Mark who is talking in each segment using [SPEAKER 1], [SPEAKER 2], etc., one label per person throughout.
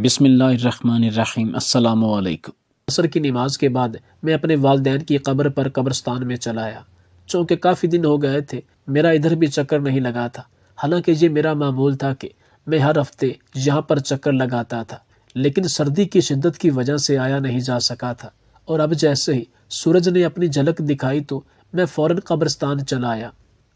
[SPEAKER 1] بسم اللہ الرحمن الرحیم۔ السلام علیکم۔ عصر کی نماز کے بعد میں اپنے والدین کی قبر پر قبرستان میں چلا آیا۔ چونکہ کافی دن ہو گئے تھے میرا ادھر بھی چکر نہیں لگا تھا، حالانکہ یہ میرا معمول تھا کہ میں ہر ہفتے یہاں پر چکر لگاتا تھا، لیکن سردی کی شدت کی وجہ سے آیا نہیں جا سکا تھا، اور اب جیسے ہی سورج نے اپنی جھلک دکھائی تو میں فوراً قبرستان چلا آیا۔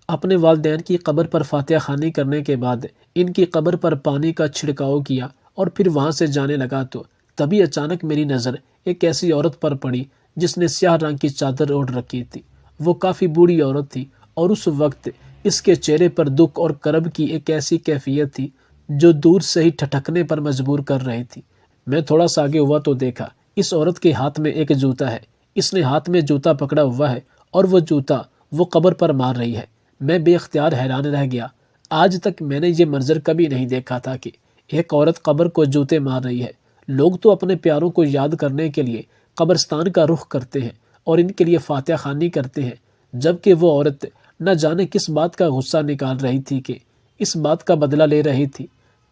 [SPEAKER 1] اپنے والدین کی قبر پر فاتحہ خوانی کرنے کے بعد ان کی قبر پر پانی کا چھڑکاؤ کیا اور پھر وہاں سے جانے لگا تو تبھی اچانک میری نظر ایک ایسی عورت پر پڑی جس نے سیاہ رنگ کی چادر اوڑھ رکھی تھی۔ وہ کافی بوڑھی عورت تھی اور اس وقت اس کے چہرے پر دکھ اور کرب کی ایک ایسی کیفیت تھی جو دور سے ہی ٹھٹکنے پر مجبور کر رہی تھی۔ میں تھوڑا سا آگے ہوا تو دیکھا اس عورت کے ہاتھ میں ایک جوتا ہے، اس نے ہاتھ میں جوتا پکڑا ہوا ہے اور وہ جوتا وہ قبر پر مار رہی ہے۔ میں بے اختیار حیران رہ گیا۔ آج تک میں نے یہ منظر کبھی نہیں دیکھا تھا کہ ایک عورت قبر کو جوتے مار رہی ہے۔ لوگ تو اپنے پیاروں کو یاد کرنے کے لیے قبرستان کا رخ کرتے ہیں اور ان کے لیے فاتحہ خوانی کرتے ہیں، جبکہ وہ عورت نہ جانے کس بات کا غصہ نکال رہی تھی کہ اس بات کا بدلہ لے رہی تھی۔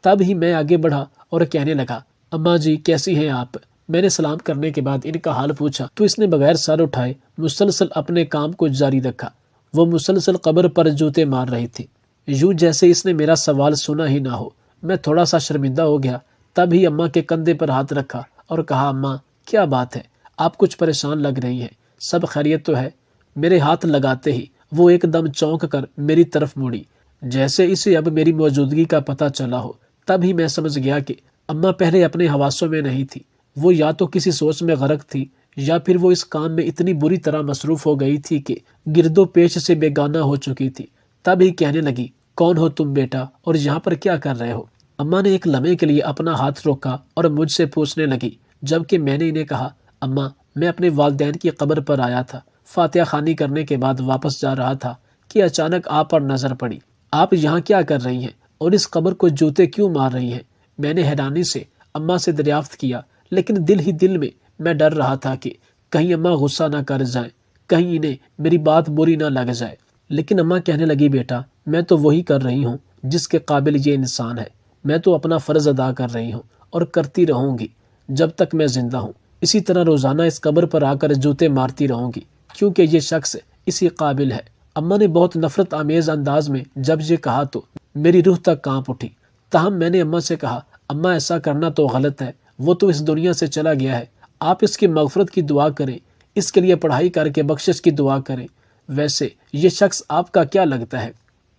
[SPEAKER 1] تب ہی میں آگے بڑھا اور کہنے لگا، اماں جی کیسی ہیں آپ؟ میں نے سلام کرنے کے بعد ان کا حال پوچھا تو اس نے بغیر سر اٹھائے مسلسل اپنے کام کو جاری رکھا۔ وہ مسلسل قبر پر جوتے مار رہی تھی، یوں جیسے اس نے میرا سوال سنا ہی نہ ہو۔ میں تھوڑا سا شرمندہ ہو گیا، تب ہی اماں کے کندھے پر ہاتھ رکھا اور کہا، اماں کیا بات ہے؟ آپ کچھ پریشان لگ رہی ہیں، سب خیریت تو ہے؟ میرے ہاتھ لگاتے ہی وہ ایک دم چونک کر میری طرف مڑی، جیسے اسے اب میری موجودگی کا پتہ چلا ہو۔ تب ہی میں سمجھ گیا کہ اماں پہلے اپنے حواسوں میں نہیں تھی، وہ یا تو کسی سوچ میں غرق تھی یا پھر وہ اس کام میں اتنی بری طرح مصروف ہو گئی تھی کہ گرد و پیش سے بیگانہ ہو چکی تھی۔ تب ہی کہنے لگی، کون ہو تم بیٹا اور یہاں پر کیا کر رہے ہو؟ اماں نے ایک لمحے کے لیے اپنا ہاتھ روکا اور مجھ سے پوچھنے لگی، جبکہ میں نے انہیں کہا، اماں میں اپنے والدین کی قبر پر آیا تھا، فاتحہ خوانی کرنے کے بعد واپس جا رہا تھا کہ اچانک آپ پر نظر پڑی۔ آپ یہاں کیا کر رہی ہیں اور اس قبر کو جوتے کیوں مار رہی ہیں؟ میں نے حیرانی سے اماں سے دریافت کیا، لیکن دل ہی دل میں میں ڈر رہا تھا کہ کہیں اماں غصہ نہ کر جائیں، کہیں انہیں میری بات بری نہ لگ جائے۔ لیکن اماں کہنے لگی، بیٹا میں تو وہی کر رہی ہوں جس کے قابل یہ انسان ہے، میں تو اپنا فرض ادا کر رہی ہوں اور کرتی رہوں گی جب تک میں زندہ ہوں۔ اسی طرح روزانہ اس قبر پر آ کر جوتے مارتی رہوں گی کیونکہ یہ شخص اسی قابل ہے۔ اماں نے بہت نفرت آمیز انداز میں جب یہ کہا تو میری روح تک کانپ اٹھی۔ تاہم میں نے اماں سے کہا، اماں ایسا کرنا تو غلط ہے، وہ تو اس دنیا سے چلا گیا ہے، آپ اس کی مغفرت کی دعا کریں، اس کے لیے پڑھائی کر کے بخشش کی دعا کریں۔ ویسے یہ شخص آپ کا کیا لگتا ہے؟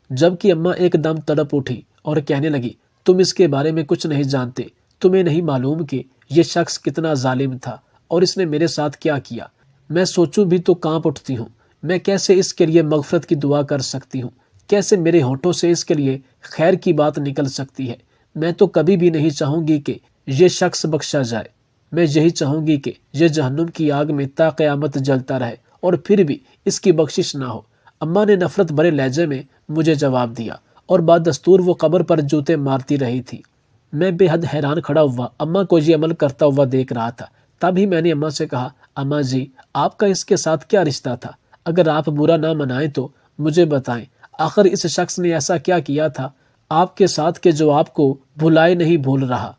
[SPEAKER 1] جبکہ اماں ایک دم تڑپ اٹھی اور کہنے لگی، تم اس کے بارے میں کچھ نہیں جانتے، تمہیں نہیں معلوم کہ یہ شخص کتنا ظالم تھا اور اس نے میرے ساتھ کیا کیا۔ میں سوچوں بھی تو کانپ اٹھتی ہوں، میں کیسے اس کے لیے مغفرت کی دعا کر سکتی ہوں؟ کیسے میرے ہونٹوں سے اس کے لیے خیر کی بات نکل سکتی ہے؟ میں تو کبھی بھی نہیں چاہوں گی کہ یہ شخص بخشا جائے، میں یہی چاہوں گی کہ یہ جہنم کی آگ میں تا قیامت جلتا رہے اور پھر بھی اس کی بخشش نہ ہو۔ اماں نے نفرت بھرے لہجے میں مجھے جواب دیا اور بعد دستور وہ قبر پر جوتے مارتی رہی تھی۔ میں بے حد حیران کھڑا ہوا اماں کو یہ عمل کرتا ہوا دیکھ رہا تھا۔ تب ہی میں نے اماں سے کہا، اماں جی آپ کا اس کے ساتھ کیا رشتہ تھا؟ اگر آپ برا نہ منائیں تو مجھے بتائیں، آخر اس شخص نے ایسا کیا کیا تھا آپ کے ساتھ کہ جو آپ کو بھلائے نہیں بھول رہا،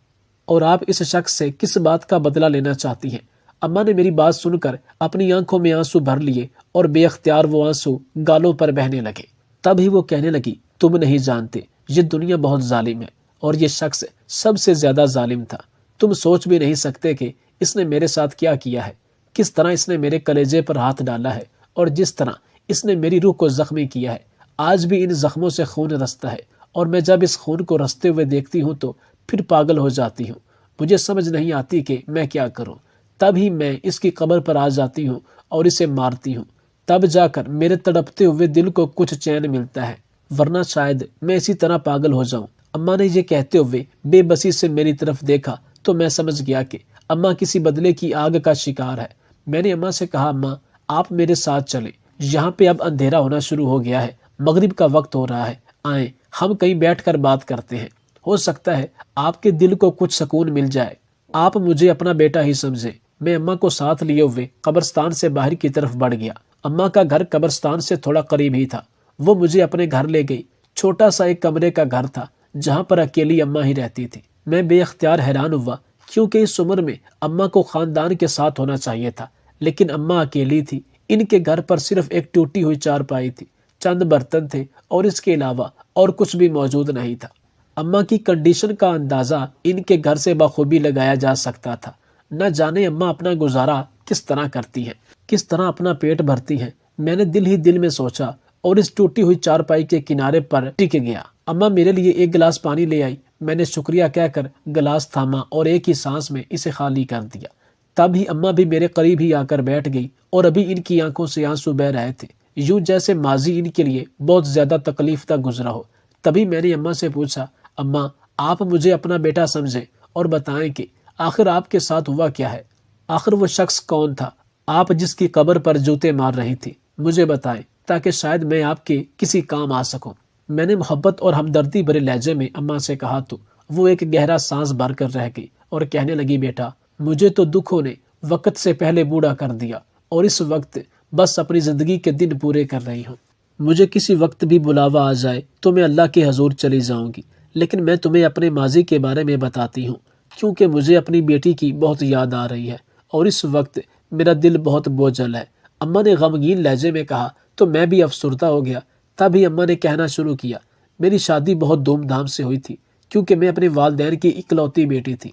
[SPEAKER 1] اور آپ اس شخص سے کس بات کا بدلہ لینا چاہتی ہیں؟ اماں نے میری بات سن کر اپنی آنکھوں میں آنسو بھر لیے اور بے اختیار وہ آنسو گالوں پر بہنے لگے۔ تب ہی وہ کہنے لگی، تم نہیں جانتے یہ دنیا بہت ظالم ہے اور یہ شخص سب سے زیادہ ظالم تھا۔ تم سوچ بھی نہیں سکتے کہ اس نے میرے ساتھ کیا کیا ہے، کس طرح اس نے میرے کلیجے پر ہاتھ ڈالا ہے اور جس طرح اس نے میری روح کو زخمی کیا ہے۔ آج بھی ان زخموں سے خون رستا ہے اور میں جب اس خون کو رستے ہوئے دیکھتی ہوں تو پھر پاگل ہو جاتی ہوں، مجھے سمجھ نہیں آتی کہ میں کیا کروں۔ تب ہی میں اس کی قبر پر آ جاتی ہوں اور اسے مارتی ہوں، تب جا کر میرے تڑپتے ہوئے دل کو کچھ چین ملتا ہے، ورنہ شاید میں اسی طرح پاگل ہو جاؤں۔ اماں نے یہ کہتے ہوئے بے بسی سے میری طرف دیکھا تو میں سمجھ گیا کہ اماں کسی بدلے کی آگ کا شکار ہے۔ میں نے اماں سے کہا، اماں آپ میرے ساتھ چلیں، یہاں پہ اب اندھیرا ہونا شروع ہو گیا ہے، مغرب کا وقت ہو رہا ہے، آئیں ہم کہیں بیٹھ کر بات کرتے ہیں، ہو سکتا ہے آپ کے دل کو کچھ سکون مل جائے، آپ مجھے اپنا بیٹا ہی سمجھیں۔ میں اماں کو ساتھ لیے ہوئے قبرستان سے باہر کی طرف بڑھ گیا۔ اماں کا گھر قبرستان سے تھوڑا قریب ہی تھا، وہ مجھے اپنے گھر لے گئی۔ چھوٹا سا ایک کمرے کا گھر تھا جہاں پر اکیلی اماں ہی رہتی تھی۔ میں بے اختیار حیران ہوا، کیونکہ اس عمر میں اماں کو خاندان کے ساتھ ہونا چاہیے تھا، لیکن اماں اکیلی تھی۔ ان کے گھر پر صرف ایک ٹوٹی ہوئی چارپائی تھی، چند برتن تھے اور اس کے علاوہ اور کچھ بھی موجود نہیں تھا۔ اماں کی کنڈیشن کا اندازہ ان کے گھر سے بخوبی لگایا جا سکتا تھا۔ نہ جانے اماں اپنا گزارا کس طرح کرتی ہیں، کس طرح اپنا پیٹ بھرتی ہیں۔ میں نے دل ہی دل میں سوچا اور اس ٹوٹی ہوئی چارپائی کے کنارے پر ٹک گیا۔ اماں میرے لیے ایک گلاس پانی لے آئی۔ میں نے شکریہ کہہ کر گلاس تھاما اور ایک ہی سانس میں اسے خالی کر دیا۔ تب ہی اماں بھی میرے قریب ہی آ کر بیٹھ گئی اور ابھی ان کی آنکھوں سے آنسو بہہ رہے تھے، یوں جیسے ماضی ان کے لیے بہت زیادہ تکلیف دہ گزرا ہو۔ تبھی میں نے اماں سے پوچھا، اماں آپ مجھے اپنا بیٹا سمجھیں اور بتائیں کہ آخر آپ کے ساتھ ہوا کیا ہے؟ آخر وہ شخص کون تھا آپ جس کی قبر پر جوتے مار رہی تھی؟ مجھے بتائیں تاکہ شاید میں آپ کے کسی کام آ سکوں۔ میں نے محبت اور ہمدردی بھرے لہجے میں اماں سے کہا تو وہ ایک گہرا سانس بھر کر رہ گئی اور کہنے لگی، بیٹا مجھے تو دکھوں نے وقت سے پہلے بوڑھا کر دیا اور اس وقت بس اپنی زندگی کے دن پورے کر رہی ہوں۔ مجھے کسی وقت بھی بلاوا آ جائے تو میں اللہ کے حضور چلی جاؤں گی، لیکن میں تمہیں اپنے ماضی کے بارے میں بتاتی ہوں، کیونکہ مجھے اپنی بیٹی کی بہت یاد آ رہی ہے اور اس وقت میرا دل بہت بوجھل ہے۔ اماں نے غمگین لہجے میں کہا تو میں بھی افسردہ ہو گیا۔ تب ہی اماں نے کہنا شروع کیا، میری شادی بہت دھوم دھام سے ہوئی تھی، کیونکہ میں اپنے والدین کی اکلوتی بیٹی تھی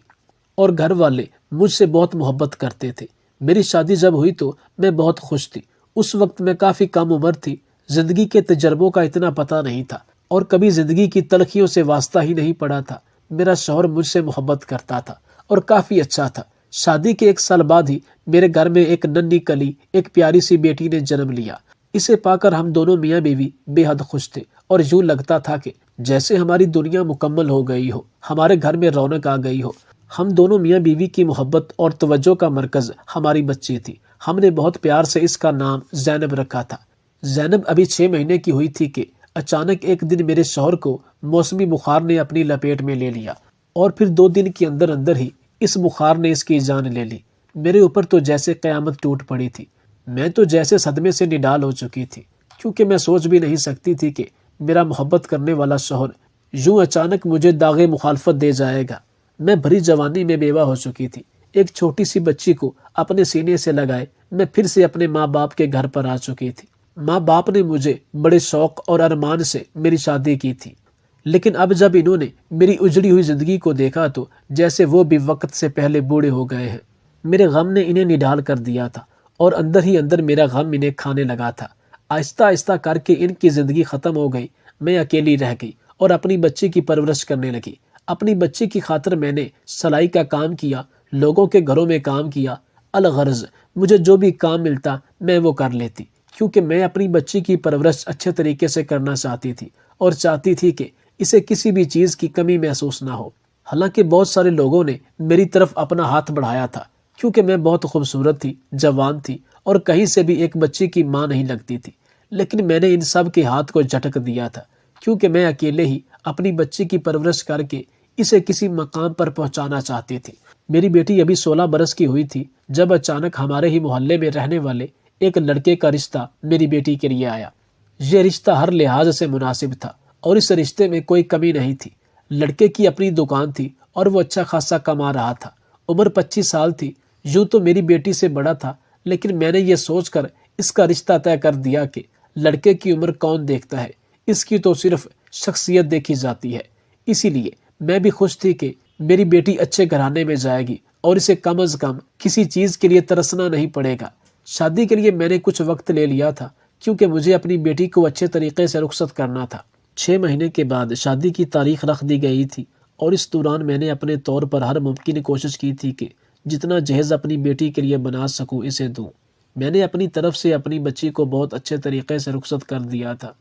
[SPEAKER 1] اور گھر والے مجھ سے بہت محبت کرتے تھے۔ میری شادی جب ہوئی تو میں بہت خوش تھی۔ اس وقت میں کافی کم عمر تھی، زندگی کے تجربوں کا اتنا پتہ نہیں تھا اور کبھی زندگی کی تلخیوں سے واسطہ ہی نہیں پڑا تھا۔ میرا شوہر مجھ سے محبت کرتا تھا اور کافی اچھا تھا۔ شادی کے 1 سال بعد ہی میرے گھر میں ایک ننھی کلی ایک پیاری سی بیٹی نے جنم لیا۔ اسے پا کر ہم دونوں میاں بیوی بے حد خوش تھے اور یوں لگتا تھا کہ جیسے ہماری دنیا مکمل ہو گئی ہو، ہمارے گھر میں رونق آ گئی ہو۔ ہم دونوں میاں بیوی کی محبت اور توجہ کا مرکز ہماری بچی تھی۔ ہم نے بہت پیار سے اس کا نام زینب رکھا تھا۔ زینب ابھی 6 مہینے کی ہوئی تھی کہ اچانک ایک دن میرے شوہر کو موسمی بخار نے اپنی لپیٹ میں لے لیا اور پھر 2 دن کے اندر اندر ہی اس بخار نے اس کی جان لے لی۔ میرے اوپر تو جیسے قیامت ٹوٹ پڑی تھی۔ میں تو جیسے صدمے سے نڈال ہو چکی تھی، کیونکہ میں سوچ بھی نہیں سکتی تھی کہ میرا محبت کرنے والا شوہر یوں اچانک مجھے داغ مخالفت دے جائے گا۔ میں بھری جوانی میں بیوہ ہو چکی تھی۔ ایک چھوٹی سی بچی کو اپنے سینے سے لگائے میں پھر سے اپنے ماں باپ کے گھر پر آ چکی تھی۔ ماں باپ نے مجھے بڑے شوق اور ارمان سے میری شادی کی تھی، لیکن اب جب انہوں نے میری اجڑی ہوئی زندگی کو دیکھا تو جیسے وہ بھی وقت سے پہلے بوڑھے ہو گئے ہیں۔ میرے غم نے انہیں نڈال کر دیا تھا اور اندر ہی اندر میرا غم انہیں کھانے لگا تھا۔ آہستہ آہستہ کر کے ان کی زندگی ختم ہو گئی۔ میں اکیلی رہ گئی اور اپنی بچی کی پرورش کرنے لگی۔ اپنی بچی کی خاطر میں نے سلائی کا کام کیا، لوگوں کے گھروں میں کام کیا۔ الغرض مجھے جو بھی کام ملتا میں وہ کر لیتی، کیونکہ میں اپنی بچی کی پرورش اچھے طریقے سے کرنا چاہتی تھی اور چاہتی تھی کہ اسے کسی بھی چیز کی کمی محسوس نہ ہو۔ حالانکہ بہت سارے لوگوں نے میری طرف اپنا ہاتھ بڑھایا تھا، کیونکہ میں بہت خوبصورت تھی، جوان تھی اور کہیں سے بھی ایک بچی کی ماں نہیں لگتی تھی، لیکن میں نے ان سب کے ہاتھ کو جھٹک دیا تھا، کیونکہ میں اکیلے ہی اپنی بچی کی پرورش کر کے اسے کسی مقام پر پہنچانا چاہتی تھی۔ میری بیٹی ابھی 16 برس کی ہوئی تھی جب اچانک ہمارے ہی محلے میں رہنے والے ایک لڑکے کا رشتہ میری بیٹی کے لیے آیا۔ یہ رشتہ ہر لحاظ سے مناسب تھا اور اس رشتے میں کوئی کمی نہیں تھی۔ لڑکے کی اپنی دکان تھی اور وہ اچھا خاصا کما رہا تھا۔ عمر 25 سال تھی۔ یوں تو میری بیٹی سے بڑا تھا، لیکن میں نے یہ سوچ کر اس کا رشتہ طے کر دیا کہ لڑکے کی عمر کون دیکھتا ہے، اس کی تو صرف شخصیت دیکھی جاتی ہے۔ اسی لیے میں بھی خوش تھی کہ میری بیٹی اچھے گھرانے میں جائے گی اور اسے کم از کم کسی چیز کے لیے ترسنا نہیں پڑے گا۔ شادی کے لیے میں نے کچھ وقت لے لیا تھا، کیونکہ مجھے اپنی بیٹی کو اچھے طریقے سے رخصت کرنا تھا۔ 6 مہینے کے بعد شادی کی تاریخ رکھ دی گئی تھی اور اس دوران میں نے اپنے طور پر ہر ممکن کوشش کی تھی کہ جتنا جہیز اپنی بیٹی کے لیے بنا سکوں اسے دوں۔ میں نے اپنی طرف سے اپنی بچی کو بہت اچھے طریقے سے رخصت کر دیا تھا۔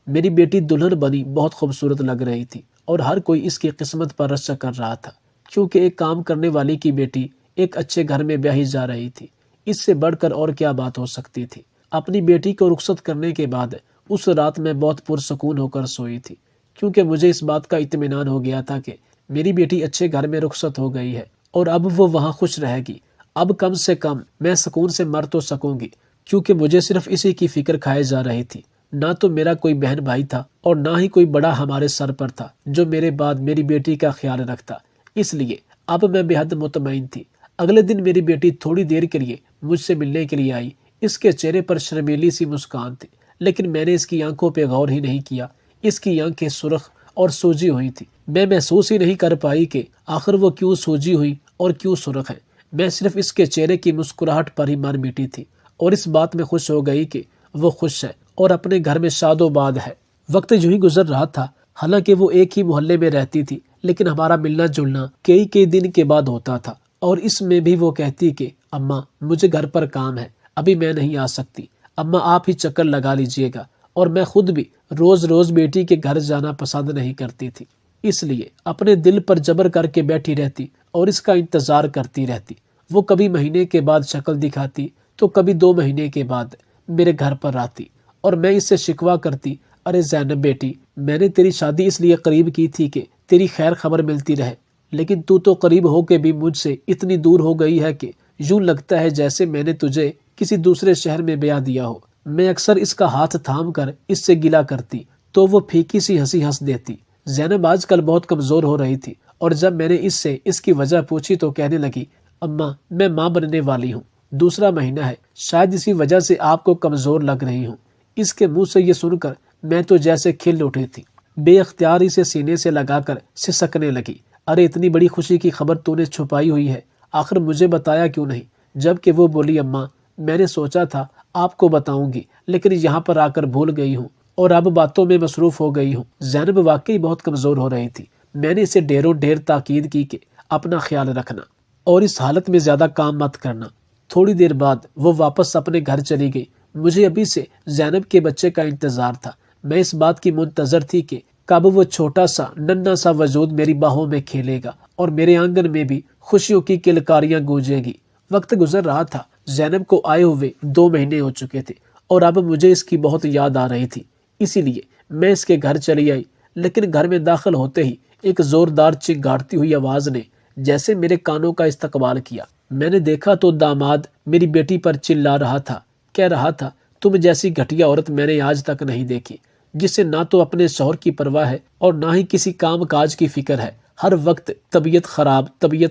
[SPEAKER 1] میری بیٹی دلہن بنی بہت خوبصورت لگ رہی تھی اور ہر کوئی اس کی قسمت پر رشک کر رہا تھا، کیونکہ ایک کام کرنے والی کی بیٹی ایک اچھے گھر میں بیاہی جا رہی تھی۔ اس سے بڑھ کر اور کیا بات ہو سکتی تھی۔ اپنی بیٹی کو رخصت کرنے کے بعد اس رات میں بہت پرسکون ہو کر سوئی تھی، کیونکہ مجھے اس بات کا اطمینان ہو گیا تھا کہ میری بیٹی اچھے گھر میں رخصت ہو گئی ہے اور اب وہ وہاں خوش رہے گی۔ اب کم سے کم میں سکون سے مر تو سکوں گی، کیونکہ مجھے صرف اسی کی فکر کھائے جا رہی تھی۔ نہ تو میرا کوئی بہن بھائی تھا اور نہ ہی کوئی بڑا ہمارے سر پر تھا جو میرے بعد میری بیٹی کا خیال رکھتا۔ اس لیے اب میں بے حد مطمئن تھی۔ اگلے دن میری بیٹی تھوڑی دیر کے لیے مجھ سے ملنے کے لیے آئی۔ اس کے چہرے پر شرمیلی سی مسکان تھی، لیکن میں نے اس کی آنکھوں پہ غور ہی نہیں کیا۔ اس کی آنکھیں سرخ اور سوجی ہوئی تھی۔ میں محسوس ہی نہیں کر پائی کہ آخر وہ کیوں سوجی ہوئی اور کیوں سرخ ہے۔ میں صرف اس کے چہرے کی مسکراہٹ پر ہی مر مٹی تھی اور اس بات میں خوش ہو گئی کہ وہ خوش ہے اور اپنے گھر میں شاد و باد ہے۔ وقت یوں ہی گزر رہا تھا۔ حالانکہ وہ ایک ہی محلے میں رہتی تھی، لیکن ہمارا ملنا جلنا کئی دن کے بعد ہوتا تھا، اور اس میں بھی وہ کہتی کہ اماں مجھے گھر پر کام ہے، ابھی میں نہیں آ سکتی، اماں آپ ہی چکر لگا لیجئے گا۔ اور میں خود بھی روز روز بیٹی کے گھر جانا پسند نہیں کرتی تھی، اس لیے اپنے دل پر جبر کر کے بیٹھی رہتی اور اس کا انتظار کرتی رہتی۔ وہ کبھی مہینے کے بعد شکل دکھاتی تو کبھی 2 مہینے کے بعد میرے گھر پر آتی، اور میں اس سے شکوہ کرتی، ارے زینب بیٹی، میں نے تیری شادی اس لیے قریب کی تھی کہ تیری خیر خبر ملتی رہے، لیکن تو قریب ہو کے بھی مجھ سے اتنی دور ہو گئی ہے کہ یوں لگتا ہے جیسے میں نے تجھے کسی دوسرے شہر میں بیاہ دیا ہو۔ میں اکثر اس کا ہاتھ تھام کر اس سے گلا کرتی تو وہ پھیکی سی ہنسی ہنس دیتی۔ زینب آج کل بہت کمزور ہو رہی تھی، اور جب میں نے اس سے اس کی وجہ پوچھی تو کہنے لگی، اماں میں ماں بننے والی ہوں، 2 مہینہ ہے، شاید اسی وجہ سے آپ کو کمزور لگ رہی ہوں۔ اس کے منہ سے یہ سن کر میں تو جیسے کھل اٹھی تھی، بے اختیار اسے سینے سے لگا کر سسکنے لگی۔ ارے اتنی بڑی خوشی کی خبر تو نے چھپائی ہوئی ہے، آخر مجھے بتایا کیوں نہیں؟ جبکہ وہ بولی، اماں میں نے سوچا تھا آپ کو بتاؤں گی، لیکن یہاں پر آ کر بھول گئی ہوں اور اب باتوں میں مصروف ہو گئی ہوں۔ زینب واقعی بہت کمزور ہو رہی تھی۔ میں نے اسے ڈھیر تاکید کی کہ اپنا خیال رکھنا اور اس حالت میں زیادہ کام مت کرنا۔ تھوڑی دیر بعد وہ واپس اپنے گھر چلی گئی۔ مجھے ابھی سے زینب کے بچے کا انتظار تھا۔ میں اس بات کی منتظر تھی کہ کب وہ چھوٹا سا ننھا سا وجود میری باہوں میں کھیلے گا اور میرے آنگن میں بھی خوشیوں کی کلکاریاں گونجے گی۔ وقت گزر رہا تھا، زینب کو آئے ہوئے 2 مہینے ہو چکے تھے، اور اب مجھے اس کی بہت یاد آ رہی تھی۔ اسی لیے میں اس کے گھر چلی آئی، لیکن گھر میں داخل ہوتے ہی ایک زوردار چنگھاڑتی ہوئی آواز نے جیسے میرے کانوں کا استقبال کیا۔ میں نے دیکھا تو داماد میری بیٹی پر چلا رہا تھا، کہہ رہا تھا، تم جیسی گھٹیا عورت میں نے آج تک نہیں دیکھی، جسے نہ تو اپنے شوہر کی پرواہ ہے اور نہ ہی کسی کام کاج کی فکر ہے، ہر وقت طبیعت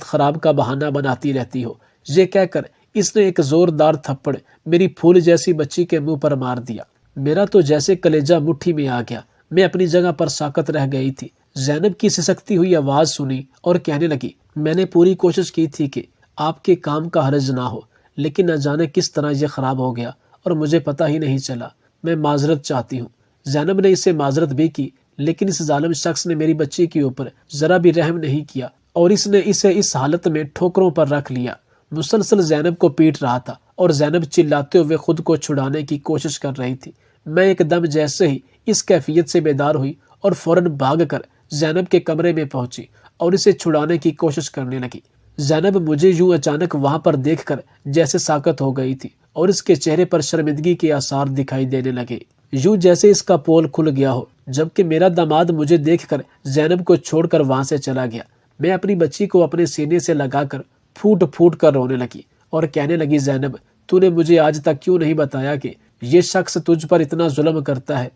[SPEAKER 1] خراب کا بہانہ بناتی رہتی ہو۔ یہ کہہ کر اس نے ایک زوردار تھپڑ میری پھول جیسی بچی کے منہ پر مار دیا۔ میرا تو جیسے کلیجہ مٹھی میں آ گیا، میں اپنی جگہ پر ساکت رہ گئی تھی۔ زینب کی سسکتی ہوئی آواز سنی اور کہنے لگی، میں نے پوری کوشش کی تھی کہ آپ کے کام کا حرج نہ ہو، لیکن نہ جانے کس طرح یہ خراب ہو گیا اور مجھے پتہ ہی نہیں چلا، میں معذرت چاہتی ہوں۔ زینب نے اس سے معذرت بھی کی، لیکن اس ظالم شخص نے میری بچی کے اوپر ذرا بھی رحم نہیں کیا اور اس نے اسے اس حالت میں ٹھوکروں پر رکھ لیا۔ مسلسل زینب کو پیٹ رہا تھا اور زینب چلاتے ہوئے خود کو چھڑانے کی کوشش کر رہی تھی۔ میں ایک دم جیسے ہی اس کیفیت سے بیدار ہوئی اور فوراً بھاگ کر زینب کے کمرے میں پہنچی اور اسے چھڑانے کی کوشش کرنے لگی۔ زینب مجھے یوں اچانک وہاں پر دیکھ کر جیسے ساکت ہو گئی تھی اور اس کے چہرے پر شرمندگی کے آثار دکھائی دینے لگے، یوں جیسے اس کا پول کھل گیا ہو۔ جبکہ میرا داماد مجھے دیکھ کر زینب کو چھوڑ کر وہاں سے چلا گیا۔ میں اپنی بچی کو اپنے سینے سے لگا کر پھوٹ کر رونے لگی اور کہنے لگی، زینب تو نے مجھے آج تک کیوں نہیں بتایا کہ یہ شخص تجھ پر اتنا ظلم کرتا ہے؟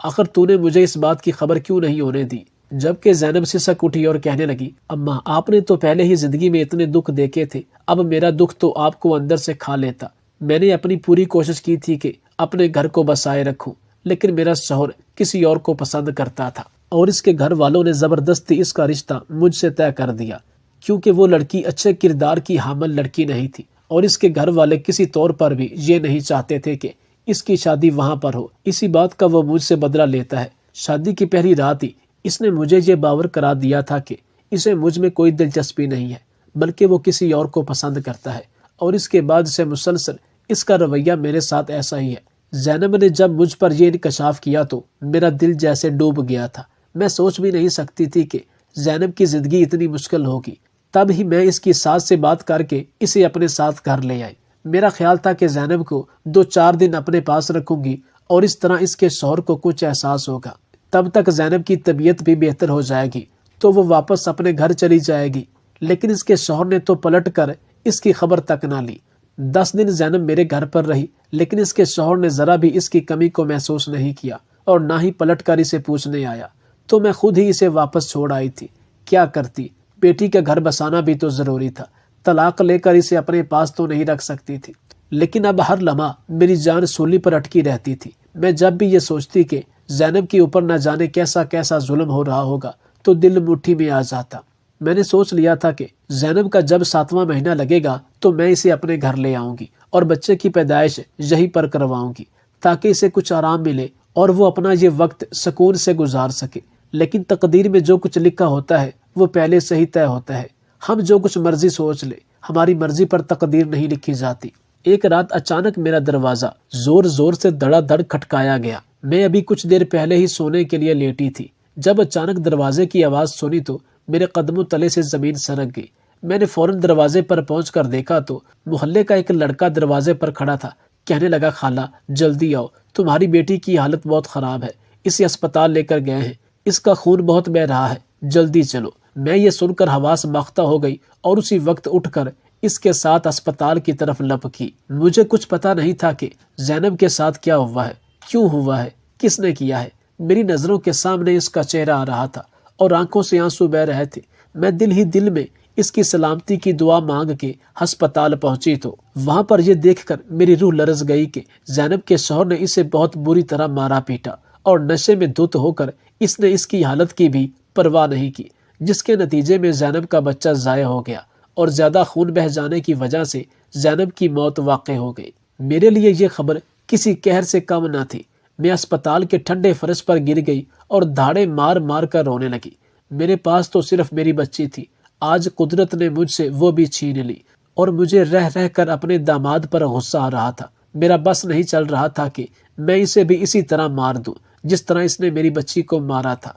[SPEAKER 1] آخر تو نے مجھے اس بات کی خبر کیوں نہیں ہونے دی؟ جبکہ زینب سسک اٹھی اور کہنے لگی، اماں آپ نے تو پہلے ہی زندگی میں اتنے دکھ دیکھے تھے، اب میرا دکھ تو آپ کو اندر سے کھا لیتا۔ میں نے اپنی پوری کوشش کی تھی کہ اپنے گھر کو بسائے رکھوں، لیکن میرا شوہر کسی اور کو پسند کرتا تھا اور اس کے گھر والوں نے زبردستی اس کا رشتہ مجھ سے طے کر دیا، کیونکہ وہ لڑکی اچھے کردار کی حامل لڑکی نہیں تھی اور اس کے گھر والے کسی طور پر بھی یہ نہیں چاہتے تھے کہ اس کی شادی وہاں پر ہو۔ اسی بات کا وہ مجھ سے بدلہ لیتا ہے۔ شادی کی پہلی رات ہی اس نے مجھے یہ باور کرا دیا تھا کہ اسے مجھ میں کوئی دلچسپی نہیں ہے، بلکہ وہ کسی اور کو پسند کرتا ہے، اور اس کے بعد سے مسلسل اس کا رویہ میرے ساتھ ایسا ہی ہے۔ زینب نے جب مجھ پر یہ انکشاف کیا تو میرا دل جیسے ڈوب گیا تھا۔ میں سوچ بھی نہیں سکتی تھی کہ زینب کی زندگی اتنی مشکل ہوگی۔ تب ہی میں اس کی ساس سے بات کر کے اسے اپنے ساتھ گھر لے آئی۔ میرا خیال تھا کہ زینب کو 2-4 دن اپنے پاس رکھوں گی اور اس طرح اس کے شوہر کو کچھ احساس ہوگا، تب تک زینب کی طبیعت بھی بہتر ہو جائے گی تو وہ واپس اپنے گھر چلی جائے گی۔ لیکن اس کے شوہر نے تو پلٹ کر اس کی خبر تک نہ لی۔ 10 دن زینب میرے گھر پر رہی، لیکن اس کے شوہر نے ذرا بھی اس کی کمی کو محسوس نہیں کیا اور نہ ہی پلٹ کر اسے پوچھنے آیا، تو میں خود ہی اسے واپس چھوڑ آئی تھی۔ کیا کرتی، بیٹی کا گھر بسانا بھی تو ضروری تھا، طلاق لے کر اسے اپنے پاس تو نہیں رکھ سکتی تھی۔ لیکن اب ہر لمحہ میری جان سولی پر اٹکی رہتی تھی۔ میں جب بھی یہ سوچتی کہ زینب کے اوپر نہ جانے کیسا کیسا ظلم ہو رہا ہوگا تو دل مٹھی میں آ جاتا۔ میں نے سوچ لیا تھا کہ زینب کا جب 7واں مہینہ لگے گا تو میں اسے اپنے گھر لے آؤں گی اور بچے کی پیدائش یہیں پر کرواؤں گی تاکہ اسے کچھ آرام ملے اور وہ اپنا یہ وقت سکون سے گزار سکے۔ لیکن تقدیر میں جو کچھ لکھا ہوتا ہے وہ پہلے سے ہی طے ہوتا ہے۔ ہم جو کچھ مرضی سوچ لیں، ہماری مرضی پر تقدیر نہیں لکھی جاتی۔ ایک رات اچانک میرا دروازہ زور زور سے دڑا دڑ کھٹکایا گیا۔ میں ابھی کچھ دیر پہلے ہی سونے کے لیے لیٹی تھی۔ جب اچانک دروازے کی آواز سنی تو میرے قدموں تلے سے زمین سرک گئی۔ میں نے فوراً دروازے پر پہنچ کر دیکھا تو محلے کا ایک لڑکا دروازے پر کھڑا تھا۔ کہنے لگا، خالہ جلدی آؤ، تمہاری بیٹی کی حالت بہت خراب ہے، اسے اسپتال لے کر گئے ہیں، اس کا خون بہت بہہ رہا ہے، جلدی چلو۔ میں یہ سن کر حواس باختہ ہو گئی اور اسی وقت اٹھ کر اس کے ساتھ اسپتال کی طرف لپکی۔ مجھے کچھ پتا نہیں تھا کہ زینب کے ساتھ کیا ہوا ہے، کیوں ہوا ہے، کس نے کیا ہے۔ میری نظروں کے سامنے اس کا چہرہ آ رہا تھا اور آنکھوں سے آنسو بہہ رہے تھے۔ میں دل ہی دل میں اس کی سلامتی کی دعا مانگ کے ہسپتال پہنچی تو وہاں پر یہ دیکھ کر میری روح لرز گئی کہ زینب کے شوہر نے اسے بہت بری طرح مارا پیٹا اور نشے میں دھت ہو کر اس نے اس کی حالت کی بھی پرواہ نہیں کی، جس کے نتیجے میں زینب کا بچہ ضائع ہو گیا اور زیادہ خون بہہ جانے کی وجہ سے زینب کی موت واقع ہو گئی۔ میرے لیے یہ خبر کسی قہر سے کم نہ تھی۔ میں اسپتال کے ٹھنڈے فرش پر گر گئی اور دھاڑے مار مار کر رونے لگی۔ میرے پاس تو صرف میری بچی تھی، آج قدرت نے مجھ سے وہ بھی چھین لی اور مجھے رہ رہ کر اپنے داماد پر غصہ آ رہا تھا۔ میرا بس نہیں چل رہا تھا کہ میں اسے بھی اسی طرح مار دوں جس طرح اس نے میری بچی کو مارا تھا۔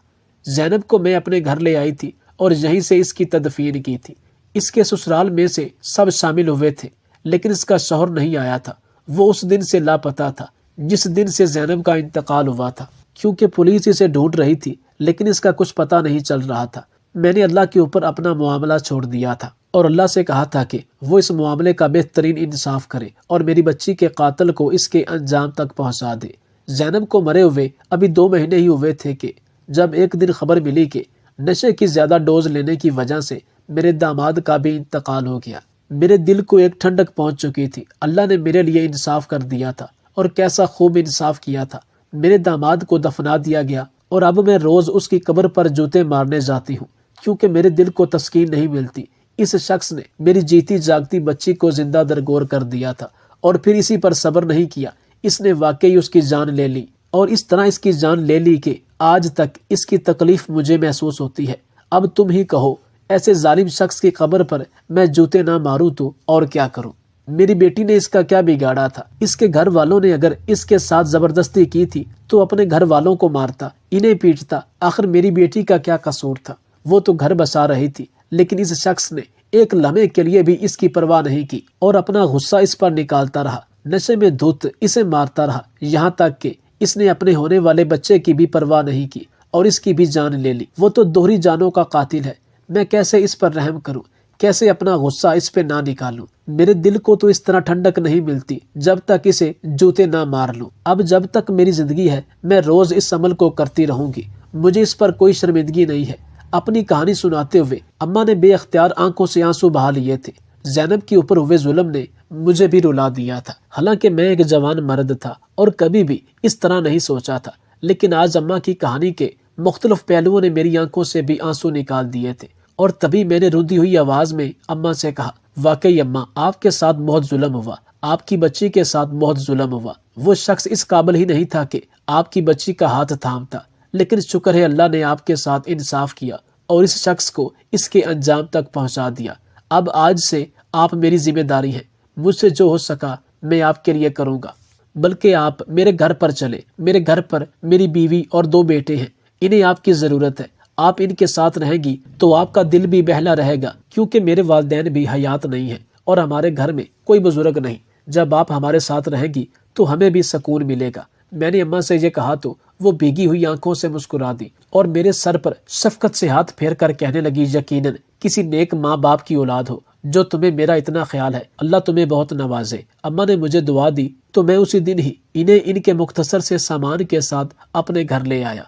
[SPEAKER 1] زینب کو میں اپنے گھر لے آئی تھی اور یہیں سے اس کی تدفین کی تھی۔ اس کے سسرال میں سے سب شامل ہوئے تھے لیکن اس کا شوہر نہیں آیا تھا۔ وہ اس دن سے لاپتہ تھا جس دن سے زینب کا انتقال ہوا تھا۔ کیونکہ پولیس اسے ڈھونڈ رہی تھی لیکن اس کا کچھ پتہ نہیں چل رہا تھا۔ میں نے اللہ کے اوپر اپنا معاملہ چھوڑ دیا تھا اور اللہ سے کہا تھا کہ وہ اس معاملے کا بہترین انصاف کرے اور میری بچی کے قاتل کو اس کے انجام تک پہنچا دے۔ زینب کو مرے ہوئے ابھی 2 مہینے ہی ہوئے تھے کہ جب ایک دن خبر ملی کہ نشے کی زیادہ ڈوز لینے کی وجہ سے میرے داماد کا بھی انتقال ہو گیا۔ میرے دل کو ایک ٹھنڈک پہنچ چکی تھی۔ اللہ نے میرے لیے انصاف کر دیا تھا اور کیسا خوب انصاف کیا تھا۔ میرے داماد کو دفنا دیا گیا اور اب میں روز اس کی قبر پر جوتے مارنے جاتی ہوں کیونکہ میرے دل کو تسکین نہیں ملتی۔ اس شخص نے میری جیتی جاگتی بچی کو زندہ درگور کر دیا تھا اور پھر اسی پر صبر نہیں کیا، اس نے واقعی اس کی جان لے لی اور اس طرح اس کی جان لے لی کہ آج تک اس کی تکلیف مجھے محسوس ہوتی ہے۔ اب تم ہی کہو، ایسے ظالم شخص کی قبر پر میں جوتے نہ ماروں تو اور کیا کروں؟ میری بیٹی نے اس کا کیا بگاڑا تھا؟ اس کے گھر والوں نے اگر اس کے ساتھ زبردستی کی تھی تو اپنے گھر والوں کو مارتا، انہیں پیٹتا۔ آخر میری بیٹی کا کیا قصور تھا؟ وہ تو گھر بسا رہی تھی لیکن اس شخص نے ایک لمحے کے لیے بھی اس کی پرواہ نہیں کی اور اپنا غصہ اس پر نکالتا رہا، نشے میں دھت اسے مارتا رہا، یہاں تک کہ اس نے اپنے ہونے والے بچے کی بھی پرواہ نہیں کی اور اس کی بھی جان لے لی۔ وہ تو دوہری جانوں کا قاتل ہے۔ میں کیسے اس پر رحم کروں، کیسے اپنا غصہ اس پہ نہ نکالوں؟ میرے دل کو تو اس طرح ٹھنڈک نہیں ملتی جب تک اسے جوتے نہ مار لوں۔ اب جب تک میری زندگی ہے میں روز اس عمل کو کرتی رہوں گی، مجھے اس پر کوئی شرمندگی نہیں ہے۔ اپنی کہانی سناتے ہوئے اماں نے بے اختیار آنکھوں سے آنسو بہا لیے تھے۔ زینب کے اوپر ہوئے ظلم نے مجھے بھی رلا دیا تھا، حالانکہ میں ایک جوان مرد تھا اور کبھی بھی اس طرح نہیں سوچا تھا، لیکن آج اماں کی کہانی کے مختلف پہلوؤں نے میری آنکھوں سے بھی آنسو نکال دیے تھے اور تبھی میں نے رودی ہوئی آواز میں اماں سے کہا، واقعی اماں آپ کے ساتھ بہت ظلم ہوا، آپ کی بچی کے ساتھ بہت ظلم ہوا۔ وہ شخص اس قابل ہی نہیں تھا کہ آپ کی بچی کا ہاتھ تھامتا، لیکن شکر ہے اللہ نے آپ کے ساتھ انصاف کیا اور اس شخص کو اس کے انجام تک پہنچا دیا۔ اب آج سے آپ میری ذمہ داری ہیں، مجھ سے جو ہو سکا میں آپ کے لیے کروں گا۔ بلکہ آپ میرے گھر پر چلے، میرے گھر پر میری بیوی اور 2 بیٹے ہیں، انہیں آپ کی ضرورت ہے۔ آپ ان کے ساتھ رہیں گی تو آپ کا دل بھی بہلا رہے گا، کیونکہ میرے والدین بھی حیات نہیں ہیں اور ہمارے گھر میں کوئی بزرگ نہیں۔ جب آپ ہمارے ساتھ رہیں گی تو ہمیں بھی سکون ملے گا۔ میں نے اماں سے یہ کہا تو وہ بھیگی ہوئی آنکھوں سے مسکرا دی اور میرے سر پر شفقت سے ہاتھ پھیر کر کہنے لگی، یقیناً کسی نیک ماں باپ کی اولاد ہو جو تمہیں میرا اتنا خیال ہے، اللہ تمہیں بہت نوازے۔ اماں نے مجھے دعا دی تو میں اسی دن ہی انہیں ان کے مختصر سے سامان کے ساتھ اپنے گھر لے آیا